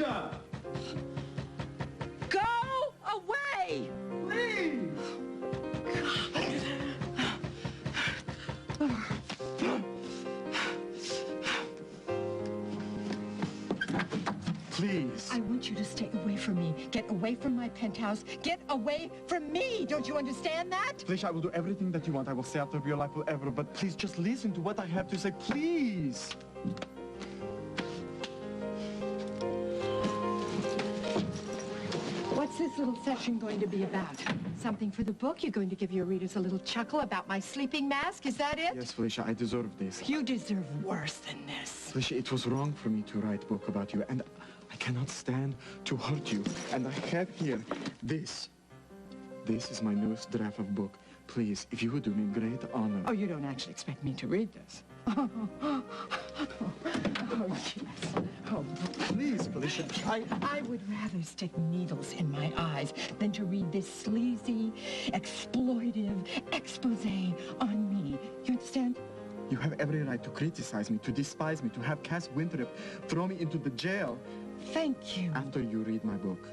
Felicia! Go away! Please! Please. I want you to stay away from me. Get away from my penthouse. Get away from me. Don't you understand that? Felicia, I will do everything that you want. I will stay out of your life forever, but please just listen to what I have to say, please. What's this little session going to be about? Something for the book? You're going to give your readers a little chuckle about my sleeping mask? Is that it? Yes, Felicia, I deserve this. You deserve worse than this. Felicia, it was wrong for me to write a book about you, and I cannot stand to hurt you. And I have here this. This is my newest draft of book. Please, if you would do me great honor. Oh, you don't actually expect me to read this. Oh, yes. Oh, please, Felicia, I would rather stick needles in my eyes than to read this sleazy, exploitive expose on me. You understand? You have every right to criticize me, to despise me, to have Cass Winthrop throw me into the jail. Thank you. After you read my book.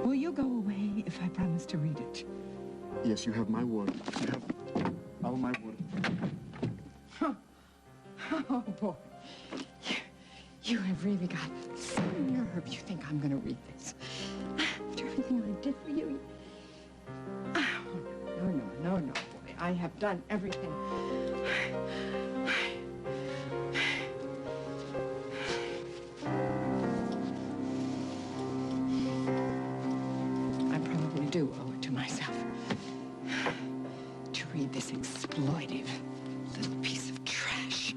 Will you go away if I promise to read it? Yes, you have my word. You have all my word. Huh. Oh, boy. You have really got some nerve. You think I'm going to read this? After everything I did for you? Oh, no, boy. I have done everything. I probably do owe it to myself to read this exploitive little piece of trash.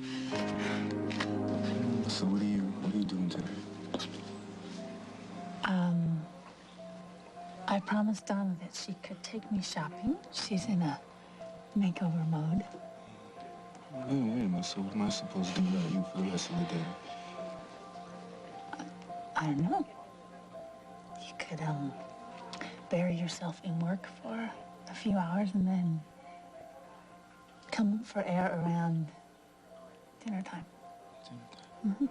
So what are you doing today? I promised Donna that she could take me shopping. She's in a makeover mode. Yeah, so what am I supposed to do without you for the rest of the day? I don't know. You could, bury yourself in work for a few hours and then come up for air around dinner time. Mm-hmm.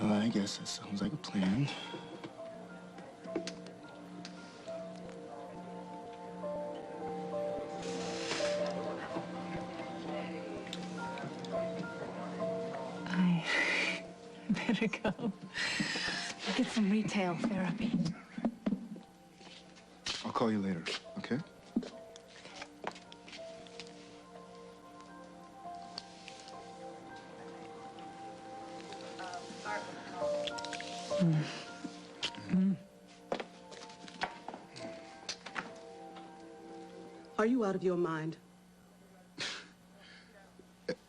Well, I guess that sounds like a plan. I better go get some retail therapy. I'll call you later, okay? Are you out of your mind?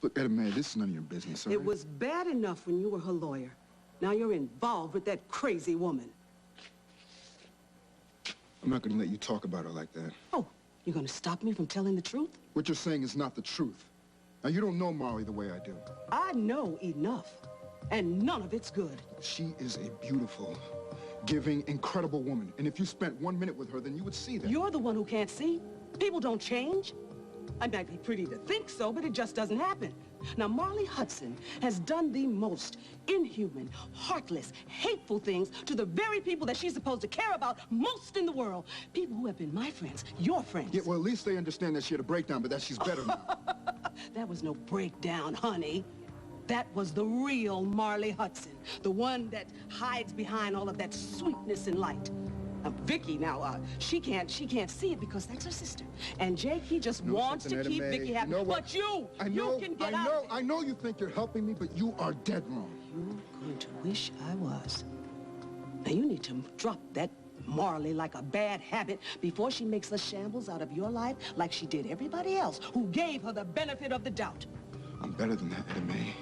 Look, Etta Mae, this is none of your business, all right? It was bad enough when you were her lawyer. Now you're involved with that crazy woman. I'm not going to let you talk about her like that. Oh, you're going to stop me from telling the truth? What you're saying is not the truth. Now, you don't know Marley the way I do. I know enough, and none of it's good. She is a beautiful, giving, incredible woman. And if you spent 1 minute with her, then you would see that. You're the one who can't see. People don't change. I might be pretty to think so, but it just doesn't happen. Now, Marley Hudson has done the most inhuman, heartless, hateful things to the very people that she's supposed to care about most in the world. People who have been my friends, your friends. Yeah, well, at least they understand that she had a breakdown, but that she's better now. That was no breakdown, honey. That was the real Marley Hudson, the one that hides behind all of that sweetness and light. Vicky, now, she can't see it because that's her sister. And Jake, he just wants to keep Vicky happy. You know but you can get out of it. I know you think you're helping me, but you are dead wrong. You're going to wish I was. Now, you need to drop that Marley like a bad habit before she makes a shambles out of your life like she did everybody else who gave her the benefit of the doubt. I'm better than that, Etta Mae.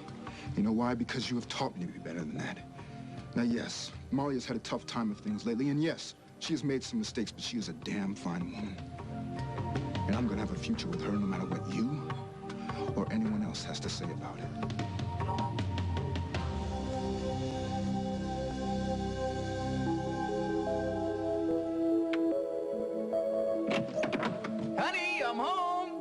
You know why? Because you have taught me to be better than that. Now, yes, Marley has had a tough time of things lately, and yes, she has made some mistakes, but she is a damn fine woman. And I'm gonna have a future with her no matter what you or anyone else has to say about it. Honey, I'm home.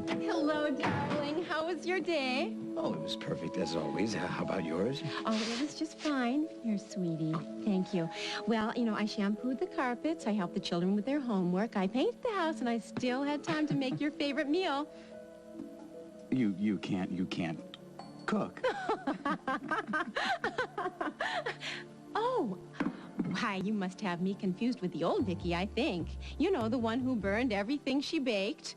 Hello, darling. how was your day? Oh, it was perfect as always. How about yours? Oh, it was just fine. You're a sweetie. Thank you. Well, you know, I shampooed the carpets, I helped the children with their homework, I painted the house, and I still had time to make your favorite meal. You can't cook. Oh, why, you must have me confused with the old Vicky, I think. You know, the one who burned everything she baked,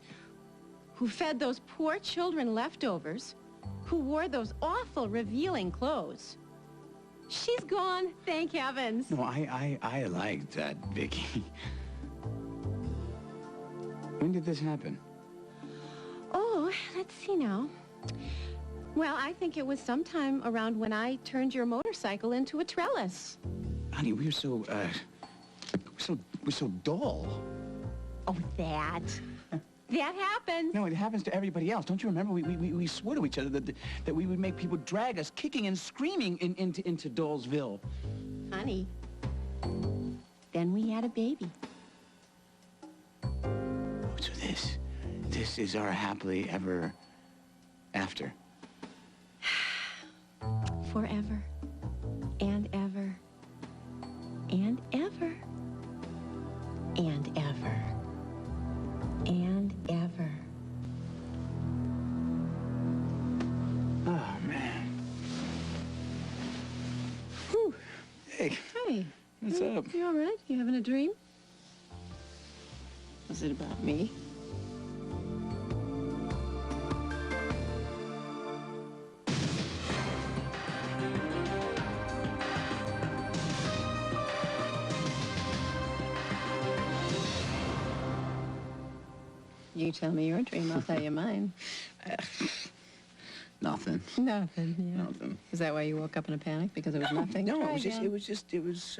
who fed those poor children leftovers, who wore those awful revealing clothes. She's gone, thank heavens. No, I liked that, Vicky. When did this happen? Oh, let's see now. Well, I think it was sometime around when I turned your motorcycle into a trellis. Honey, we're so dull. Oh, that. That happens. No, it happens to everybody else. Don't you remember? We swore to each other that we would make people drag us kicking and screaming into Dollsville. Honey, then we had a baby. Oh, so this is our happily ever after. Forever and ever and ever and ever and ever. Oh, man. Whew. Hey. Hey. What's up? You all right? You having a dream? Was it about me? You tell me your dream, I'll tell you mine. Nothing. Nothing, yeah. Nothing. Is that why you woke up in a panic? Because it was nothing? No, Try it was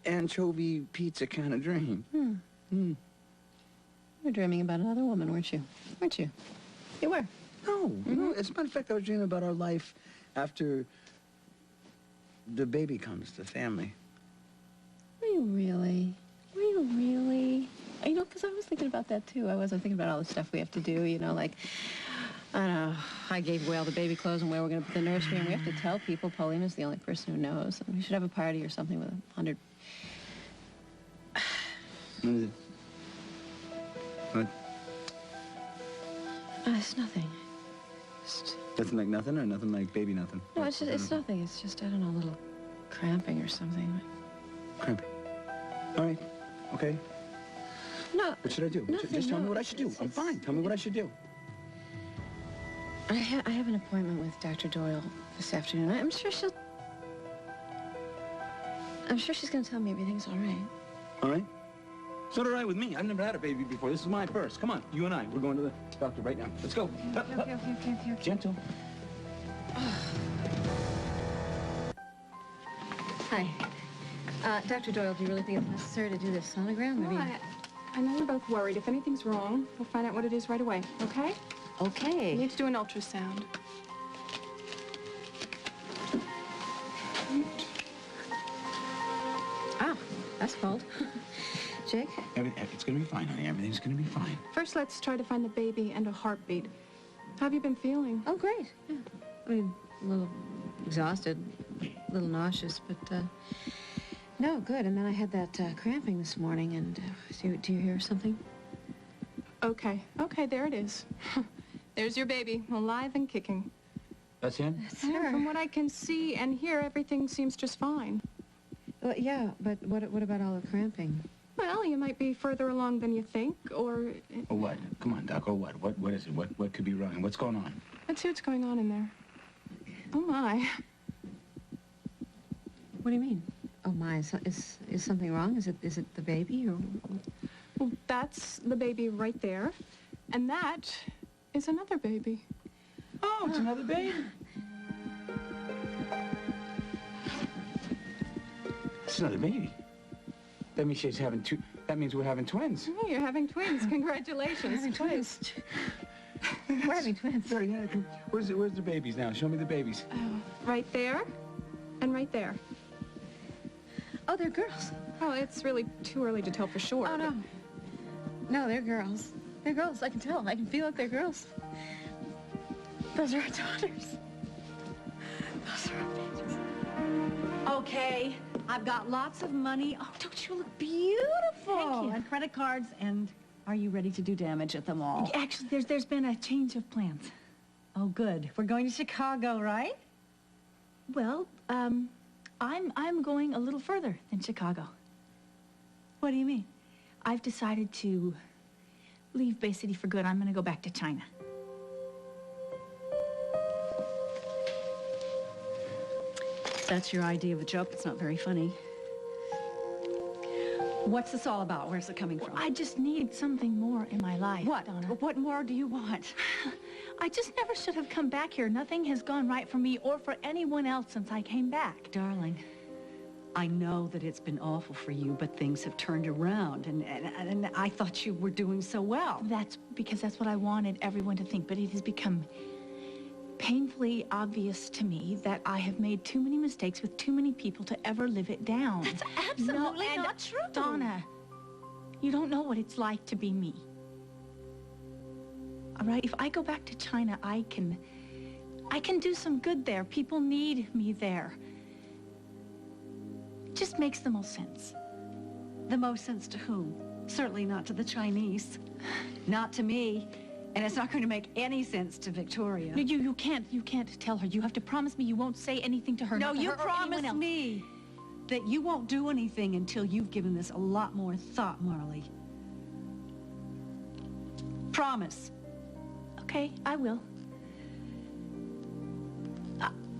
anchovy pizza kind of dream. You were dreaming about another woman, weren't you? Weren't you? You were. No, no. As a matter of fact, I was dreaming about our life after the baby comes, the family. Were you really? Were you really? You know, because I was thinking about that, too. I wasn't thinking about all the stuff we have to do, you know, like, I don't know, I gave away all the baby clothes and where we're going to put the nursery, and we have to tell people Paulina's the only person who knows. And we should have a party or something with 100... What? It's nothing. Just... Nothing like nothing, or nothing like baby nothing? No, it's just, it's nothing. It's just, I don't know, a little cramping or something. Cramping. All right. Okay. No. What should I do? Nothing, Just tell me no, what I should do. I'm fine. Tell me what I should do. I have an appointment with Dr. Doyle this afternoon. I'm sure she's going to tell me everything's all right. All right? It's not all right with me. I've never had a baby before. This is my first. Come on, you and I. We're going to the doctor right now. Let's go. Okay. Gentle. Hi. Dr. Doyle, do you really think it's necessary to do this sonogram? Well, I know you're both worried. If anything's wrong, we'll find out what it is right away, okay? Okay. You need to do an ultrasound. Ah, that's cold. Jake? It's going to be fine, honey. Everything's going to be fine. First, let's try to find the baby and a heartbeat. How have you been feeling? Oh, great. Yeah. I mean, a little exhausted, a little nauseous, but, no, good. And then I had that cramping this morning, and do you hear something? Okay, there it is. There's your baby, alive and kicking. That's him? That's Yeah, her. from what I can see and hear, everything seems just fine. Well, yeah, but what about all the cramping? Well, you might be further along than you think, or... Or what? Come on, Doc. Or what? What is it? What could be wrong? What's going on? Let's see what's going on in there. Oh, my. What do you mean? Oh, my, is something wrong? Is it the baby, or... Well, that's the baby right there. And that is another baby. Oh, it's another baby. It's another baby. That means she's having two. That means we're having twins. Oh, you're having twins. Congratulations. Having twins. We're having twins. Sorry, yeah, where's the babies now? Show me the babies. Right there and right there. Oh, they're girls. Well, it's really too early to tell for sure. Oh, no. No, they're girls. They're girls. I can tell. I can feel it. They're girls. Those are our daughters. Those are our babies. Okay, I've got lots of money. Oh, don't you look beautiful? Thank you. And credit cards, and are you ready to do damage at the mall? Actually, there's been a change of plans. Oh, good. We're going to Chicago, right? Well, I'm going a little further than Chicago. What do you mean? I've decided to leave Bay City for good. I'm going to go back to China. That's your idea of a joke. It's not very funny. What's this all about? Where's it coming from? I just need something more in my life, What? Donna. What more do you want? I just never should have come back here. Nothing has gone right for me or for anyone else since I came back. Darling, I know that it's been awful for you, but things have turned around, and I thought you were doing so well. That's because that's what I wanted everyone to think, but it has become painfully obvious to me that I have made too many mistakes with too many people to ever live it down. That's absolutely and not true. Donna, you don't know what it's like to be me. All right, if I go back to China, I can do some good there. People need me there. It just makes the most sense. The most sense to whom? Certainly not to the Chinese. Not to me. And it's not going to make any sense to Victoria. No, you can't tell her. You have to promise me you won't say anything to her. No, not to you her or anyone promise else. me that you won't do anything until you've given this a lot more thought, Marley. Promise. Okay, I will.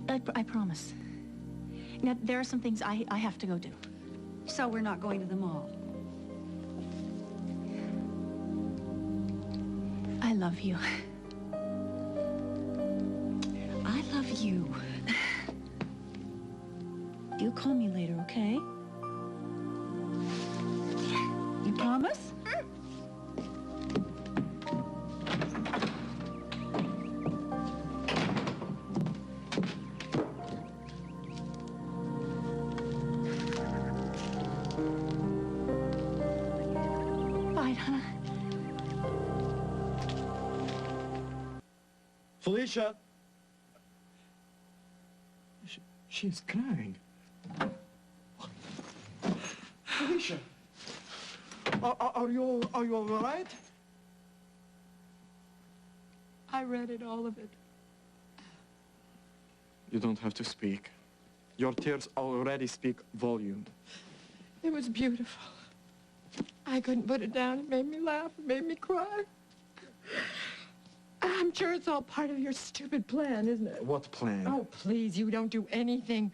I promise. Now, there are some things I have to go do. So we're not going to the mall. I love you. I love you. You'll call me later, okay? You promise? Bye, Donna. Felicia! She is crying. Felicia! Are you all right? I read it, all of it. You don't have to speak. Your tears already speak volume. It was beautiful. I couldn't put it down. It made me laugh. It made me cry. I'm sure it's all part of your stupid plan, isn't it? What plan? Oh, please, you don't do anything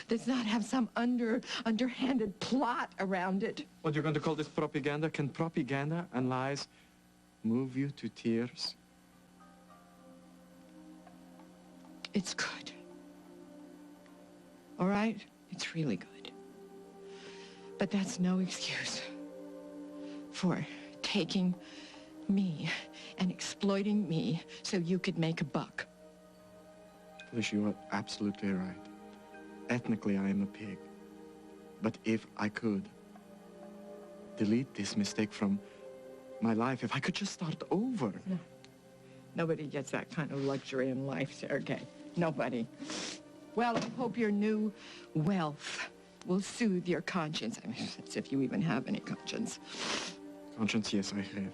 that's not have some underhanded plot around it. What, you're going to call this propaganda? Can propaganda and lies move you to tears? It's good. All right? It's really good. But that's no excuse for taking me and exploiting me so you could make a buck. Felicia, you are absolutely right. Ethnically, I am a pig. But if I could delete this mistake from my life, if I could just start over. No. Nobody gets that kind of luxury in life, Sergei. Nobody. Well, I hope your new wealth will soothe your conscience. I mean, as if you even have any conscience. Conscience, yes, I have.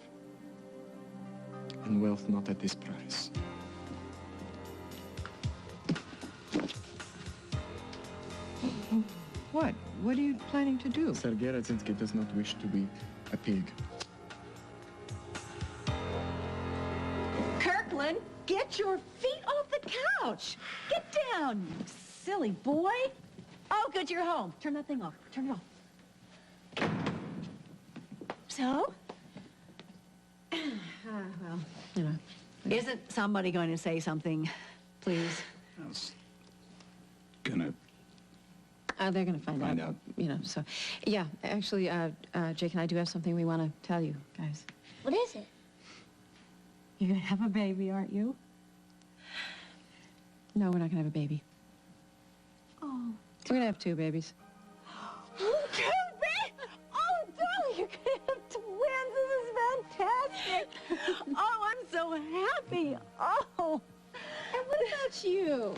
And wealth not at this price. What? What are you planning to do? Sergei Radzinsky does not wish to be a pig. Kirkland, get your feet off the couch. Get down, you silly boy. Oh, good, you're home. Turn that thing off. Turn it off. So? Well, you know. Isn't somebody going to say something, please? I was gonna They're going to find out. You know, so, yeah, actually, Jake and I do have something we want to tell you, guys. What is it? You're going to have a baby, aren't you? No, we're not going to have a baby. Oh. We're going to have 2 babies. Two babies? Oh, darling, you're going to have twins. This is fantastic. Oh, I'm so happy. Oh. And about you?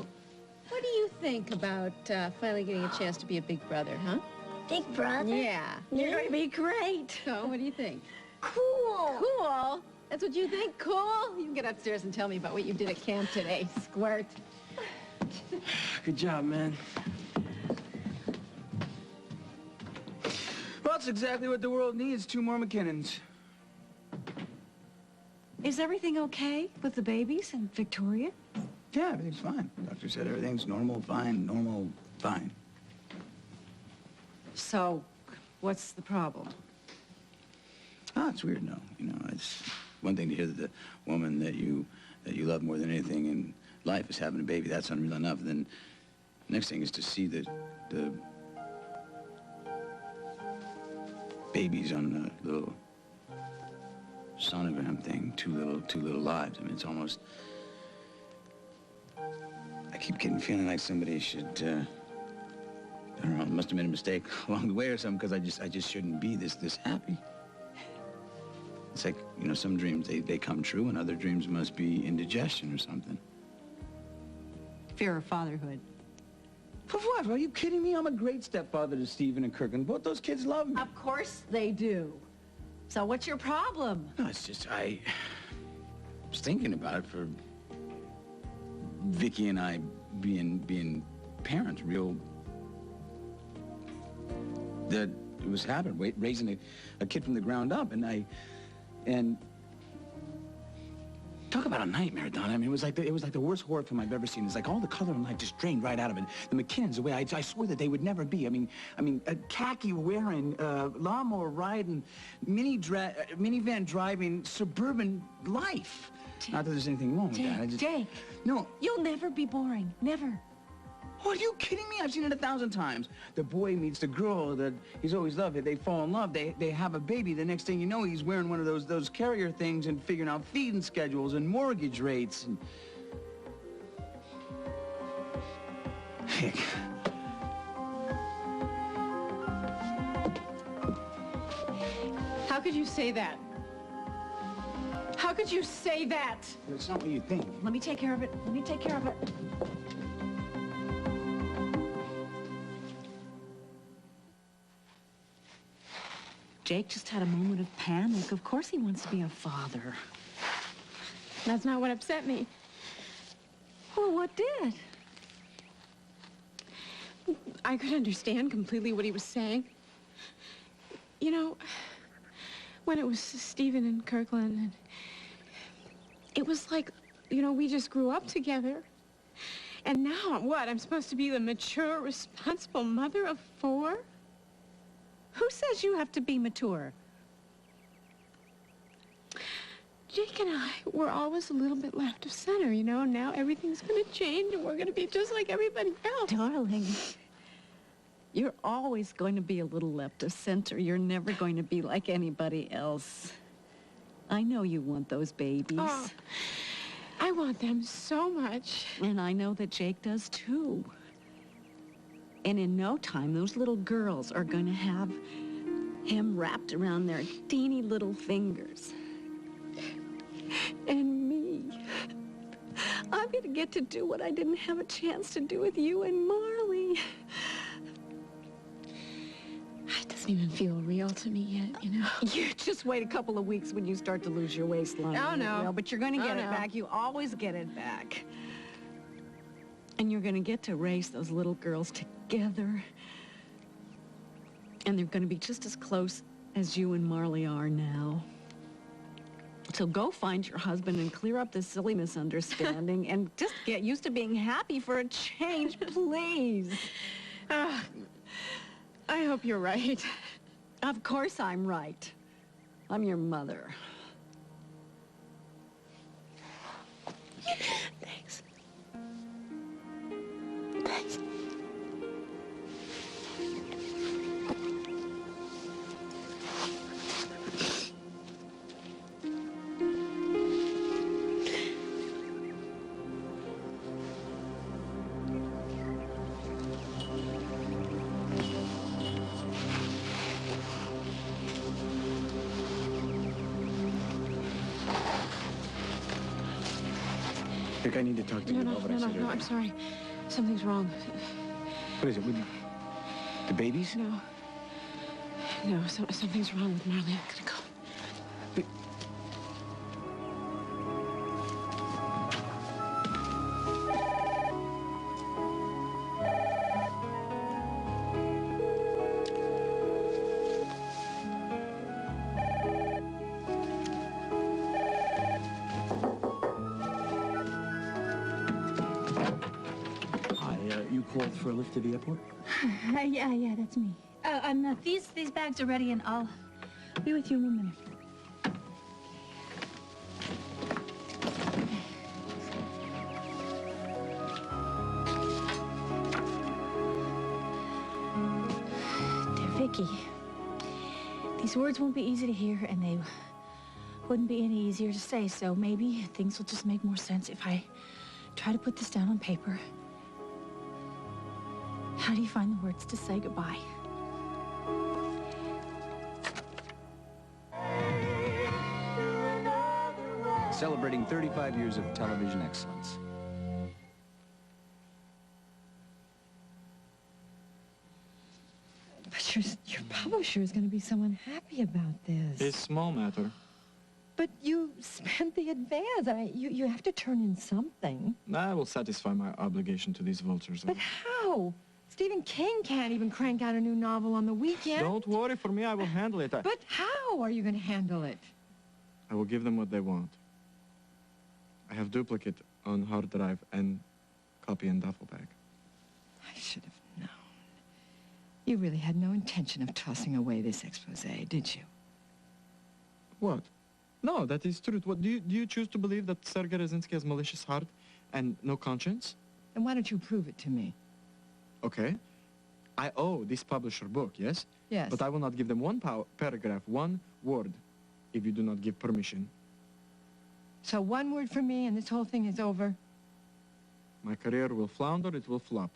What do you think about finally getting a chance to be a big brother, huh? Big brother? Yeah. You're going to be great. So, what do you think? Cool. Cool? That's what you think? Cool? You can get upstairs and tell me about what you did at camp today, squirt. Good job, man. Well, that's exactly what the world needs. 2 more McKinnons. Is everything okay with the babies and Victoria? Yeah, everything's fine. Doctor said everything's normal, fine. So, what's the problem? Ah, it's weird, no. You know, it's one thing to hear that the woman that you love more than anything in life is having a baby. That's unreal enough. Then the next thing is to see the babies on the little sonogram thing, two little lives. I mean, it's almost. I keep getting feeling like somebody should. I don't know. Must have made a mistake along the way or something, because I just shouldn't be this happy. It's like, you know, some dreams they come true, and other dreams must be indigestion or something. Fear of fatherhood. For what? Are you kidding me? I'm a great stepfather to Stephen and Kirkland. Both those kids love me. Of course they do. So what's your problem? No, it's just I was thinking about it for Vicky and I being parents, real. That it was happening, raising a kid from the ground up, and talk about a nightmare, Don. I mean, it was like the worst horror film I've ever seen. It's like all the color in life just drained right out of it. The McKinnons, the way I swore that they would never be. I mean, a khaki wearing, lawnmower riding, minivan driving, suburban life. Not that there's anything wrong with that. Jake. No. You'll never be boring. Never. Oh, are you kidding me? I've seen it 1,000 times. The boy meets the girl that he's always loved. They fall in love. They have a baby. The next thing you know, he's wearing one of those carrier things and figuring out feeding schedules and mortgage rates and... Heck. How could you say that? How could you say that? It's not what you think. Let me take care of it. Let me take care of it. Jake just had a moment of panic. Of course he wants to be a father. That's not what upset me. Well, what did? I could understand completely what he was saying. You know, when it was Stephen and Kirkland, and it was like, you know, we just grew up together. And now, what? I'm supposed to be the mature, responsible mother of 4? Who says you have to be mature? Jake and I were always a little bit left of center, you know, and now everything's going to change and we're going to be just like everybody else. Darling, you're always going to be a little left of center. You're never going to be like anybody else. I know you want those babies. Oh, I want them so much. And I know that Jake does too. And in no time, those little girls are going to have him wrapped around their teeny little fingers. And me. I'm going to get to do what I didn't have a chance to do with you and Marley. It doesn't even feel real to me yet, you know. You just wait a couple of weeks when you start to lose your waistline. Oh, no. Well, but you're going to get it back. You always get it back. And you're going to get to raise those little girls together. And they're going to be just as close as you and Marley are now. So go find your husband and clear up this silly misunderstanding and just get used to being happy for a change, please. I hope you're right. Of course I'm right. I'm your mother. Thanks. Thanks. Vic, I need to talk to you about what I said earlier. I'm sorry. Something's wrong. What is it? The babies? No. No, something's wrong with Marley. I'm gonna go. Vic. You called for a lift to the airport? Yeah, that's me. These bags are ready, and I'll be with you in a minute. Dear Vicky, these words won't be easy to hear, and they wouldn't be any easier to say, so maybe things will just make more sense if I try to put this down on paper. How do you find the words to say goodbye? Celebrating 35 years of television excellence. But your publisher is going to be so unhappy about this. It's small matter. But you spent the advance. You have to turn in something. I will satisfy my obligation to these vultures. But how? Stephen King can't even crank out a new novel on the weekend. Don't worry, for me, I will handle it. But how are you going to handle it? I will give them what they want. I have duplicate on hard drive and copy in duffel bag. I should have known. You really had no intention of tossing away this expose, did you? What? No, that is truth. What, do you choose to believe that Sergei Rezinski has malicious heart and no conscience? Then why don't you prove it to me? Okay. I owe this publisher book, yes? Yes. But I will not give them one paragraph, one word, if you do not give permission. So one word from me and this whole thing is over? My career will flounder, it will flop.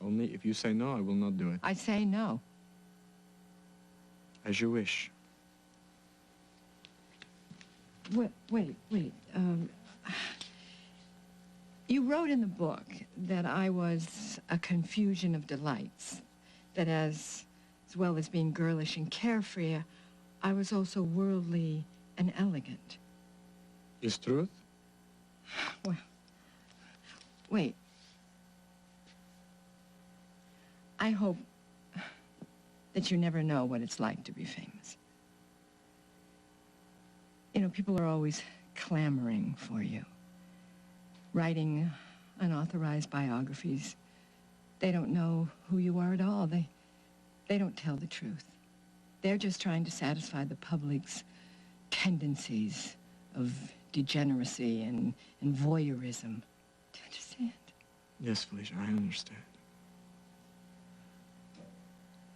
Only if you say no, I will not do it. I say no. As you wish. Wait. You wrote in the book that I was a confusion of delights, that as well as being girlish and carefree, I was also worldly and elegant. Is truth? Well, wait. I hope that you never know what it's like to be famous. You know, people are always clamoring for you. Writing unauthorized biographies. They don't know who you are at all. They don't tell the truth. They're just trying to satisfy the public's tendencies of degeneracy and voyeurism. Do you understand? Yes, Felicia, I understand.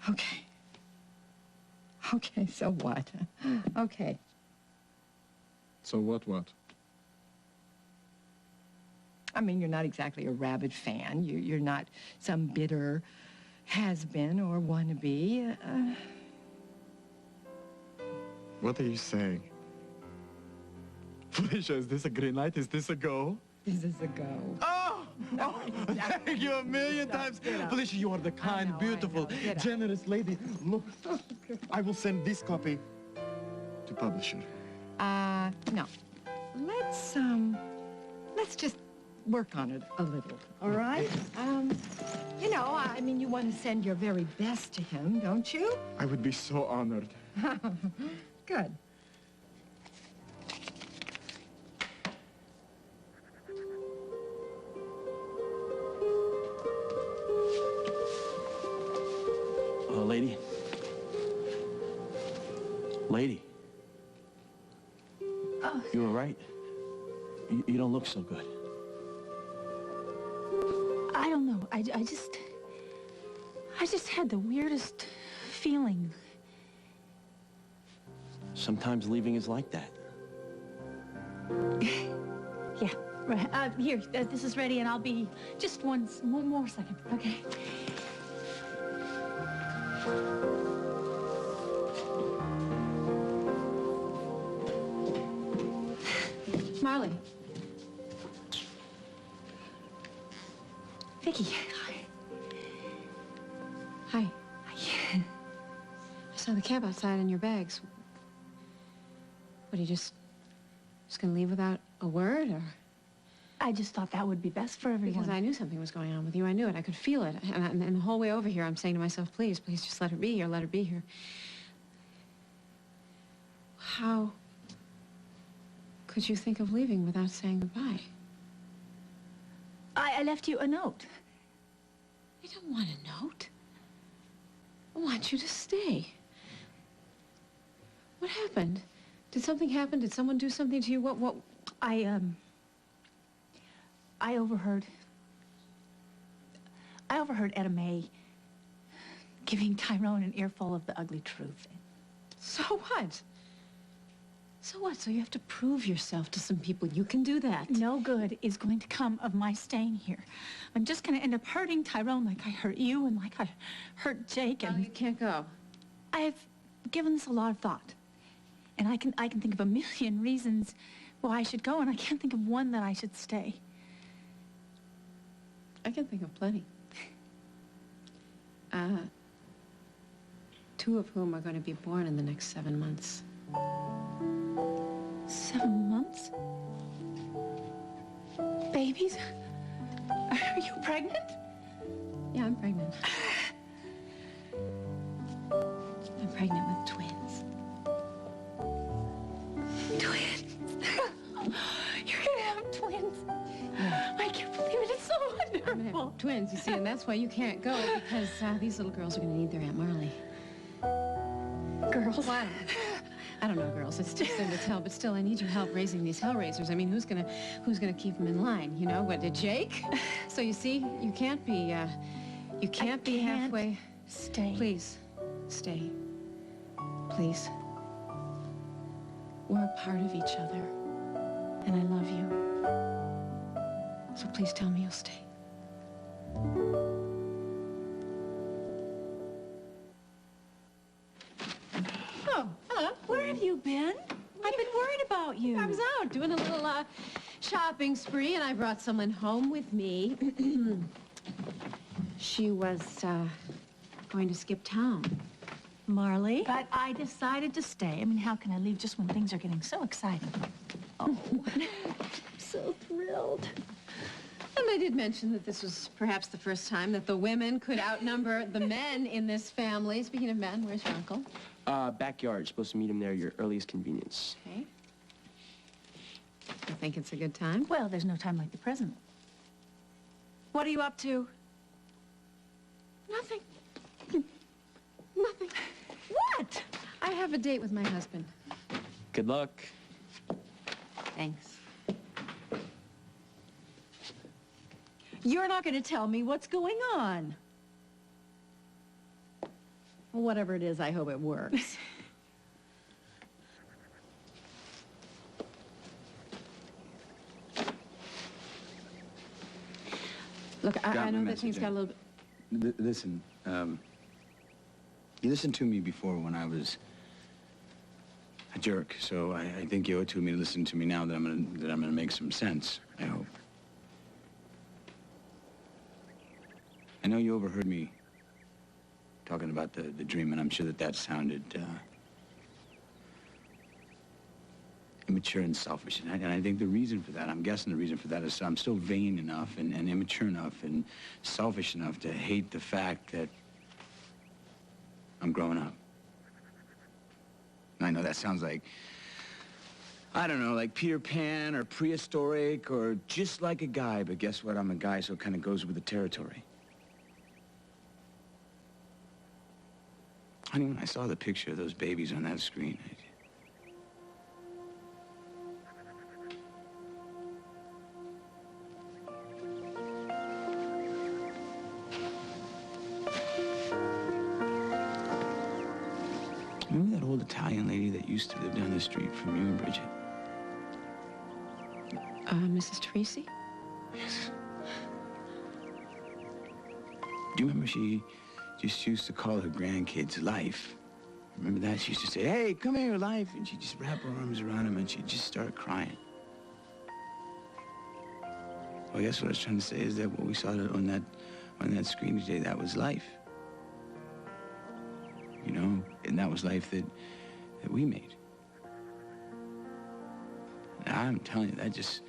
Okay. Okay, so what? Okay. So what? I mean, you're not exactly a rabid fan. You're not some bitter has-been or wannabe. What are you saying? Felicia, is this a green light? Is this a go? This is a go. Oh! No, thank you a million times. Felicia, you are the kind, beautiful, generous lady. Look, I will send this copy to publisher. No. Let's just work on it a little, all right? You know, I mean, you want to send your very best to him, don't you? I would be so honored. Good. Lady? Lady? Oh. You all right? You don't look so good. I don't know. I just had the weirdest feeling. Sometimes leaving is like that. Yeah, right. Here, this is ready, and I'll be just one more second, okay? Marley, Vicky. Hi. I saw the cab outside and your bags. What, are you just gonna leave without a word, or? I just thought that would be best for everyone. Because I knew something was going on with you. I knew it. I could feel it. And the whole way over here, I'm saying to myself, please, please just let her be here. Let her be here. How could you think of leaving without saying goodbye? I left you a note. I don't want a note. I want you to stay. What happened? Did something happen? Did someone do something to you? What? I overheard Etta May giving Tyrone an earful of the ugly truth. So what? So what? So you have to prove yourself to some people. You can do that. No good is going to come of my staying here. I'm just going to end up hurting Tyrone like I hurt you and like I hurt Jake. And you can't go. I've given this a lot of thought. And I can think of a million reasons why I should go, and I can't think of one that I should stay. I can think of plenty. Two of whom are going to be born in the next 7 months. 7 months? Babies? Are you pregnant? Yeah, I'm pregnant. I'm pregnant with twins. Twins? You're gonna have twins? Yeah. I can't believe it. It's so wonderful. I'm gonna have twins, you see, and that's why you can't go, because these little girls are gonna need their Aunt Marley. Girls? Well, I don't know, girls. It's too soon to tell, but still, I need your help raising these Hellraisers. I mean, who's gonna keep them in line? You know, what, Jake? So you see, you can't be halfway. Stay. Please, stay. Please. We're a part of each other, and I love you. So please tell me you'll stay. Oh, hello. Where have you been? I've been worried about you. I was out doing a little shopping spree, and I brought someone home with me. She was going to skip town. Marley? But I decided to stay. I mean, how can I leave just when things are getting so exciting? Oh, I'm so thrilled. And I did mention that this was perhaps the first time that the women could outnumber the men in this family. Speaking of men, where's your uncle? Backyard. Supposed to meet him there at your earliest convenience. Okay. You think it's a good time? Well, there's no time like the present. What are you up to? Nothing. Nothing. What? I have a date with my husband. Good luck. Thanks. You're not going to tell me what's going on. Well, whatever it is, I hope it works. Look, I know that things got a little bit... Listen, you listened to me before when I was a jerk, so I think you owe it to me to listen to me now that I'm gonna make some sense, I hope. I know you overheard me talking about the dream, and I'm sure that sounded immature and selfish. And I think the reason for that, I'm guessing the reason for that is I'm still vain enough and immature enough and selfish enough to hate the fact that I'm growing up. And I know that sounds like, I don't know, like Peter Pan or prehistoric or just like a guy, but guess what? I'm a guy, so it kind of goes with the territory. Honey, when I saw the picture of those babies on that screen, remember that old Italian lady that used to live down the street from you and Bridget? Mrs. Tracy? Yes. Do you remember she just used to call her grandkids Life? Remember that? She used to say, hey, come here, Life. And she'd just wrap her arms around him and she'd just start crying. Well, I guess what I was trying to say is that what we saw on that screen today, that was life. You know, and that was life that we made. And I'm telling you, that just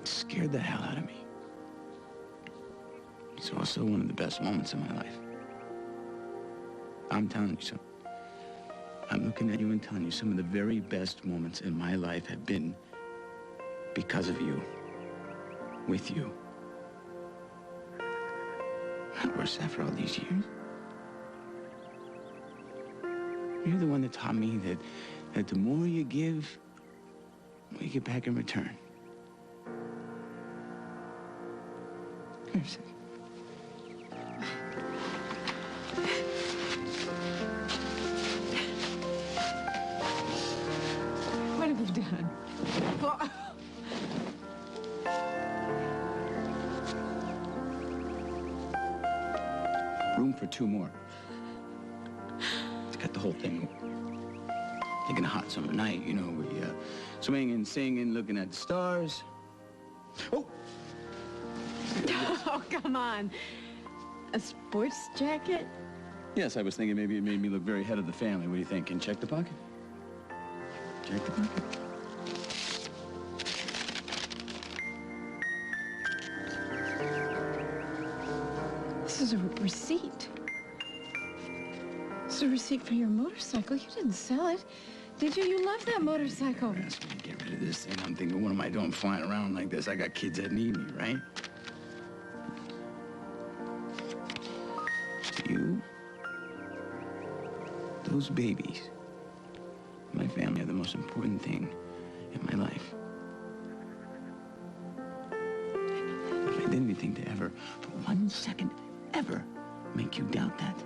scared the hell out of me. It's also one of the best moments of my life. I'm telling you so. I'm looking at you and telling you some of the very best moments in my life have been because of you. With you. Where's that for all these years? You're the one that taught me that the more you give, the more you get back in return. Come here a second. What have you done? Well, Room for 2 more. It's got the whole thing. Taking a hot summer night, you know, we swinging, singing, looking at the stars. Oh! Oh, come on. A sports jacket? Yes, I was thinking maybe it made me look very head of the family. What do you think? Can check the pocket? Check the pocket. This is a receipt. This is a receipt for your motorcycle. You didn't sell it, did you? You love that motorcycle. Ask me to get rid of this thing. I'm thinking, what am I doing flying around like this? I got kids that need me, right? You, those babies, my family are the most important thing in my life. If I did anything to ever, for 1 second, ever make you doubt that,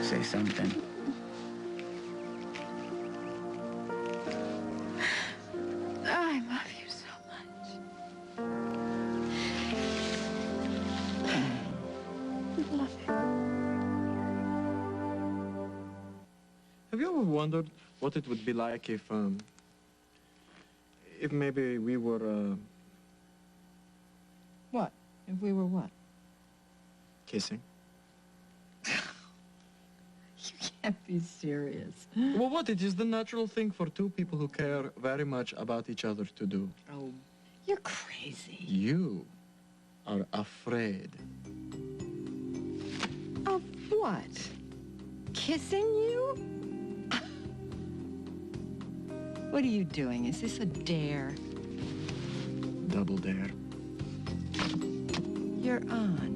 say something. I love you so much. I love you. Have you ever wondered what it would be like if maybe we were, what? If we were what? kissing? You can't be serious. Well, what? It is the natural thing for 2 people who care very much about each other to do. Oh, you're crazy. You are afraid. Of what? Kissing you? What are you doing? Is this a dare? Double dare. You're on.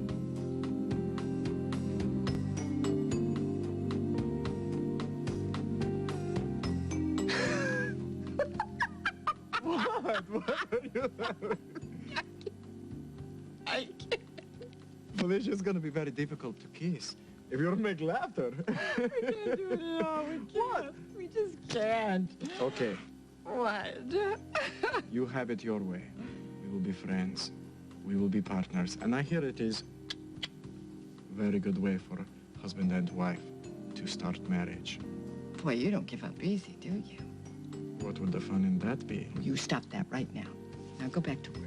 What are you having? I can't. Felicia, it's gonna be very difficult to kiss if you don't make laughter. We can't do it at all. We can't. What? We just can't. Okay, What? you have it your way. We will be friends. We will be partners. And I hear it is a very good way for a husband and wife to start marriage. Boy, you don't give up easy, do you? What would the fun in that be? You stop that right now. Now go back to work.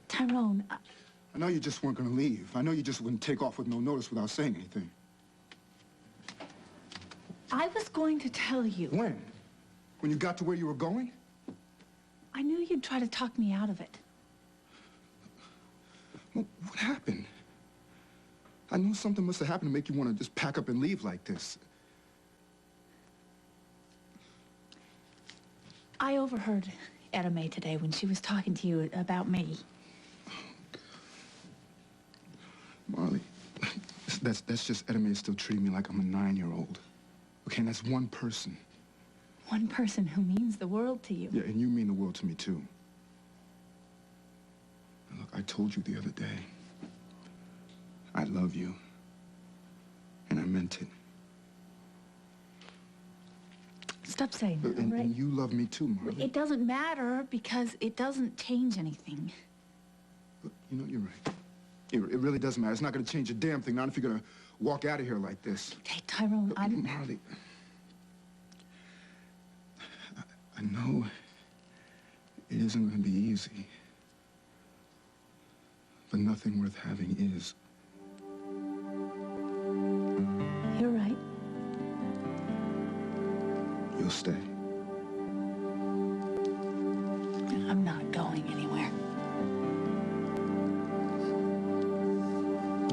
Tyrone, I know you just weren't going to leave. I know you just wouldn't take off with no notice without saying anything. I was going to tell you. When? When you got to where you were going? I knew you'd try to talk me out of it. Well, what happened? I know something must have happened to make you want to just pack up and leave like this. I overheard Etta Mae today when she was talking to you about me. Marley, that's just Etta Mae still treating me like I'm a 9-year-old. Okay, and that's one person. One person who means the world to you. Yeah, and you mean the world to me, too. Now, look, I told you the other day, I love you. meant it. Stop saying that, all And, right? and you love me too, Marley. It doesn't matter because it doesn't change anything. But, you know, you're right. It really doesn't matter. It's not going to change a damn thing, not if you're going to walk out of here like this. Okay, Tyrone, I didn't... Marley, I know it isn't going to be easy. But nothing worth having is. You're right. You'll stay. I'm not going anywhere.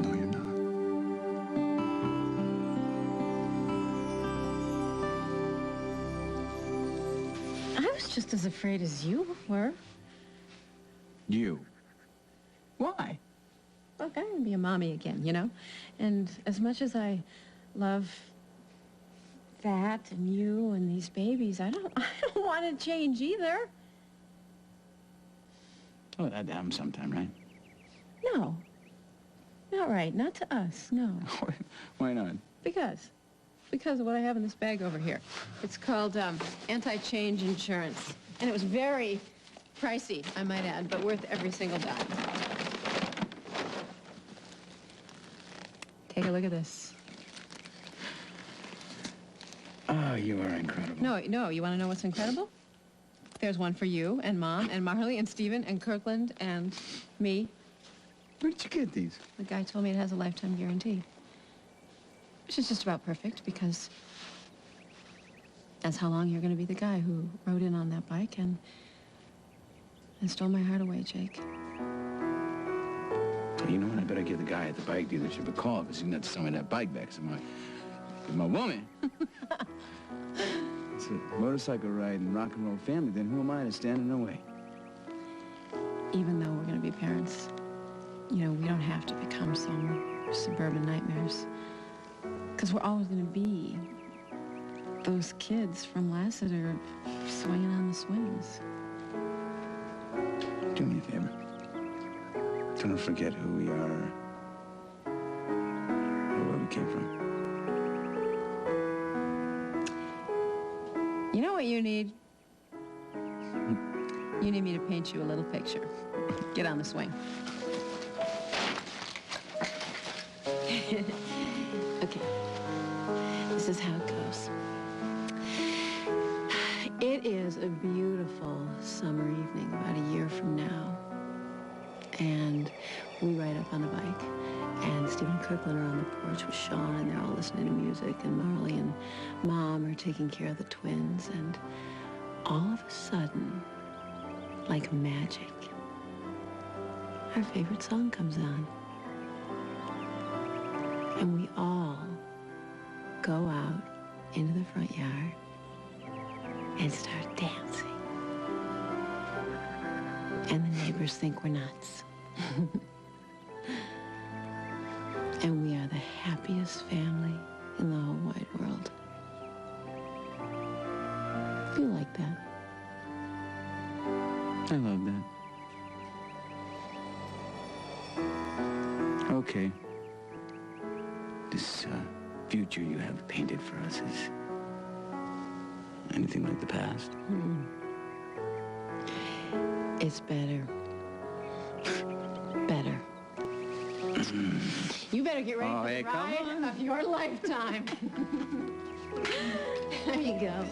No, you're not. I was just as afraid as you were. You? Why? Look, I'm gonna be a mommy again, you know? And as much as I love that and you and these babies, I don't want to change either. Oh, that happens sometime, right? No. Not right. Not to us, no. Why not? Because of what I have in this bag over here. It's called anti-change insurance. And it was very pricey, I might add, but worth every single dime. Take a look at this. Oh, you are incredible. No, you want to know what's incredible? There's one for you and Mom and Marley and Stephen and Kirkland and me. Where did you get these? The guy told me it has a lifetime guarantee. Which is just about perfect because that's how long you're going to be the guy who rode in on that bike and stole my heart away, Jake. Well, you know what? I better give the guy at the bike dealership a call because he can have to sell me that bike back. So my woman. It's a motorcycle ride and rock and roll family. Then who am I to stand in the way? Even though we're going to be parents, you know, we don't have to become some suburban nightmares. Because we're always going to be those kids from Lassiter swinging on the swings. Do me a favor. Don't forget who we are or where we came from. You know what you need? You need me to paint you a little picture. Get on the swing. Okay. This is how it goes. It is a beautiful summer evening about a year from now. And we ride up on a bike. And Stephen and Kirkland are on the porch with Sean, and they're all listening to music. And Marley and Mom are taking care of the twins. And all of a sudden, like magic, our favorite song comes on. And we all go out into the front yard and start dancing. And the neighbors think we're nuts. And we are the happiest family in the whole wide world. You like that? I love that. Okay. This future you have painted for us is anything like the past? It's better. Better. You better get ready for the ride of your lifetime. There you go.